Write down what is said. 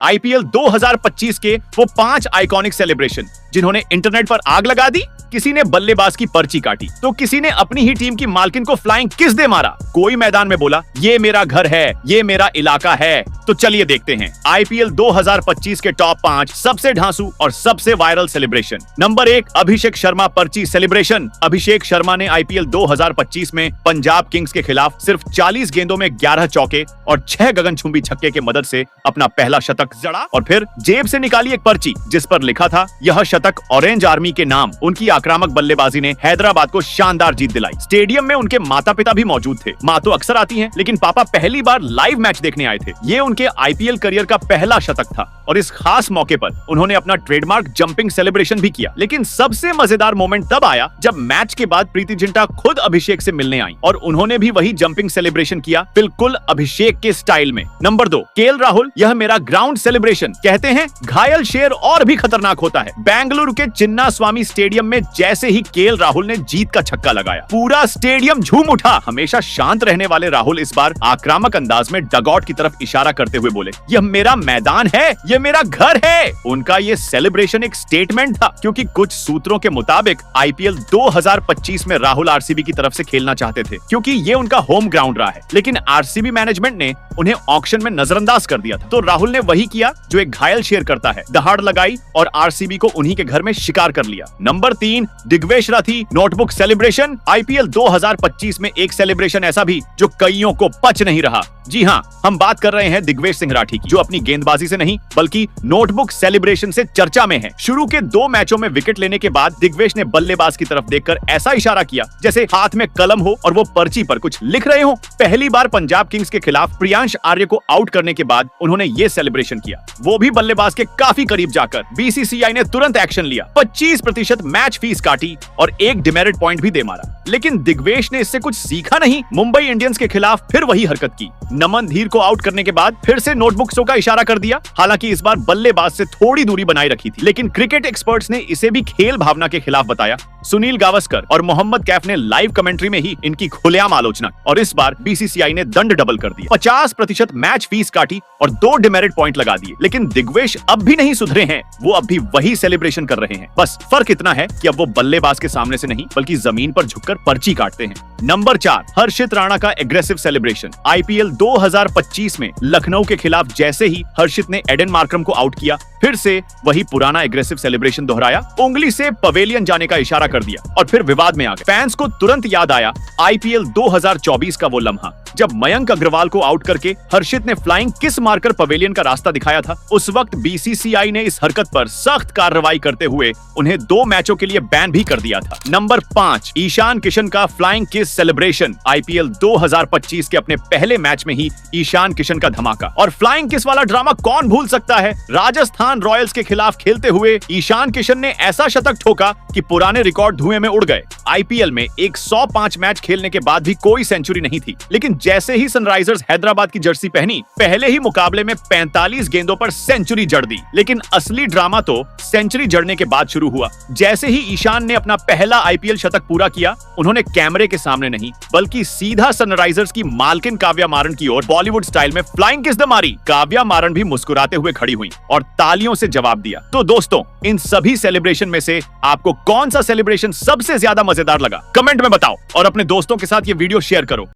IPL 2025 के वो 5 iconic celebration जिन्होंने इंटरनेट पर आग लगा दी। किसी ने बल्लेबाज की पर्ची काटी तो किसी ने अपनी ही टीम की मालकिन को फ्लाइंग किस दे मारा। कोई मैदान में बोला ये मेरा घर है, ये मेरा इलाका है। तो चलिए देखते हैं आईपीएल 2025 के टॉप 5 सबसे ढांसू और सबसे viral celebration. Number 1, Abhishek Sharma पर्ची सेलिब्रेशन। अभिषेक शर्मा ने आईपीएल 2025 में पंजाब किंग्स के खिलाफ सिर्फ 40 गेंदों में 11 चौके और 6 गगनचुंबी छक्के की मदद से अपना पहला शतक जड़ा और फिर जेब से निकाली एक पर्ची जिस पर लिखा था यह शतक ऑरेंज आर्मी के नाम। उनकी आक्रामक बल्लेबाजी ने हैदराबाद को शानदार जीत दिलाई। स्टेडियम में उनके माता पिता भी मौजूद थे। माँ तो अक्सर आती हैं, लेकिन पापा पहली बार लाइव मैच देखने आए थे। ये उनके आईपीएल करियर का पहला शतक था और इस खास मौके पर उन्होंने अपना ट्रेडमार्क जंपिंग सेलिब्रेशन भी किया। लेकिन सबसे मजेदार मोमेंट तब आया जब मैच के बाद प्रीति जिंटा खुद अभिषेक से मिलने आई और उन्होंने भी वही जंपिंग सेलिब्रेशन किया, बिल्कुल अभिषेक के स्टाइल में। नंबर 2, केएल राहुल यह मेरा ग्राउंड सेलिब्रेशन। कहते हैं घायल शेर और भी खतरनाक होता है। बेंगलुरु के चिन्ना स्वामी स्टेडियम में जैसे ही केएल राहुल ने जीत का छक्का लगाया, पूरा स्टेडियम झूम उठा। हमेशा शांत रहने वाले राहुल इस बार आक्रामक अंदाज में डगआउट की तरफ इशारा करते हुए बोले यह मेरा मैदान है, यह मेरा घर है। उनका ये सेलिब्रेशन एक स्टेटमेंट था, क्योंकि कुछ सूत्रों के मुताबिक आईपीएल 2025 में राहुल आरसीबी की तरफ से खेलना चाहते थे, क्योंकि ये उनका होम ग्राउंड रहा है। लेकिन आरसीबी मैनेजमेंट ने उन्हें ऑक्शन में नजरअंदाज कर दिया था। तो राहुल ने वही किया जो एक घायल शेर करता है, दहाड़ लगाई और आरसीबी को उन्हीं के घर में शिकार कर लिया। Number 3, Digvesh Rathi notebook celebration. IPL 2025 में एक सेलिब्रेशन ऐसा भी जो कईयों को पच नहीं रहा। जी हाँ, हम बात कर रहे हैं दिग्वेश सिंह राठी की, जो अपनी गेंदबाजी से नहीं बल्कि नोटबुक सेलिब्रेशन से चर्चा में है। शुरू के 2 मैचों में विकेट लेने के बाद दिग्वेश ने बल्लेबाज की तरफ देखकर ऐसा इशारा किया जैसे हाथ में कलम हो और वो पर्ची पर कुछ लिख रहे हो। पहली बार पंजाब किंग्स के खिलाफ प्रियांश आर्य को आउट करने के बाद उन्होंने ये सेलिब्रेशन किया, वो भी बल्लेबाज के काफी करीब जाकर। बीसीसीआई ने तुरंत एक्शन लिया, 25% मैच फीस काटी और एक डिमेरिट पॉइंट भी दे मारा। लेकिन दिग्वेश ने इससे कुछ सीखा नहीं। मुंबई इंडियंस के खिलाफ फिर वही हरकत की। नमन धीर को आउट करने के बाद फिर से नोटबुक शो का इशारा कर दिया। हालांकि इस बार बल्लेबाज से थोड़ी दूरी बनाए रखी थी, लेकिन क्रिकेट एक्सपर्ट्स ने इसे भी खेल भावना के खिलाफ बताया। सुनील गावस्कर और मोहम्मद कैफ ने लाइव कमेंट्री में ही इनकी खुलेआम आलोचना और इस बार बीसीसीआई ने दंड डबल कर दिया। 50% मैच फीस काटी और 2 डिमेरिट पॉइंट लगा दिए। लेकिन दिग्वेश अब भी नहीं सुधरे हैं, वो अब भी वही सेलिब्रेशन कर रहे हैं। बस फर्क इतना है कि अब वो बल्लेबाज के सामने से नहीं बल्कि जमीन पर झुककर पर्ची काटते हैं। नंबर 4, हर्षित राणा का एग्रेसिव सेलिब्रेशन। आईपीएल 2025 में लखनऊ के खिलाफ जैसे ही हर्षित ने एडन मार्करम को आउट किया, फिर से वही पुराना एग्रेसिव सेलिब्रेशन दोहराया, उंगली से पवेलियन जाने का इशारा कर दिया और फिर विवाद में आ गए। फैंस को तुरंत याद आया आईपीएल 2024 का वो लम्हा जब मयंक अग्रवाल को आउट करके हर्षित ने फ्लाइंग किस मारकर पवेलियन का रास्ता दिखाया था। उस वक्त बीसीसीआई ने इस हरकत पर सख्त कार्रवाई करते हुए उन्हें 2 मैचों के लिए बैन भी कर दिया था। नंबर 5, ईशान किशन का फ्लाइंग किस सेलिब्रेशन। आईपीएल 2025 के अपने पहले मैच में ही ईशान किशन का धमाका और फ्लाइंग किस वाला ड्रामा कौन भूल सकता है। राजस्थान रॉयल्स के खिलाफ खेलते हुए ईशान किशन ने ऐसा शतक ठोका कि पुराने रिकॉर्ड धुएं में उड़ गए। आईपीएल में 105 मैच खेलने के बाद भी कोई सेंचुरी नहीं थी, लेकिन जैसे ही सनराइजर्स हैदराबाद की जर्सी पहनी, पहले ही मुकाबले में 45 गेंदों पर सेंचुरी जड़ दी। लेकिन असली ड्रामा तो सेंचुरी जड़ने के बाद शुरू हुआ। जैसे ही ईशान ने अपना पहला आईपीएल शतक पूरा किया, उन्होंने कैमरे के सामने नहीं बल्कि सीधा सनराइजर्स की मालकिन काव्या मारन की ओर बॉलीवुड स्टाइल में फ्लाइंग किस द मारी। काव्या मारन भी मुस्कुराते हुए खड़ी हुई और तालियों से जवाब दिया। तो दोस्तों, इन सभी सेलिब्रेशन में से आपको कौन सा सेलिब्रेशन सबसे ज्यादा मजेदार लगा, कमेंट में बताओ और अपने दोस्तों के साथ ये वीडियो शेयर करो।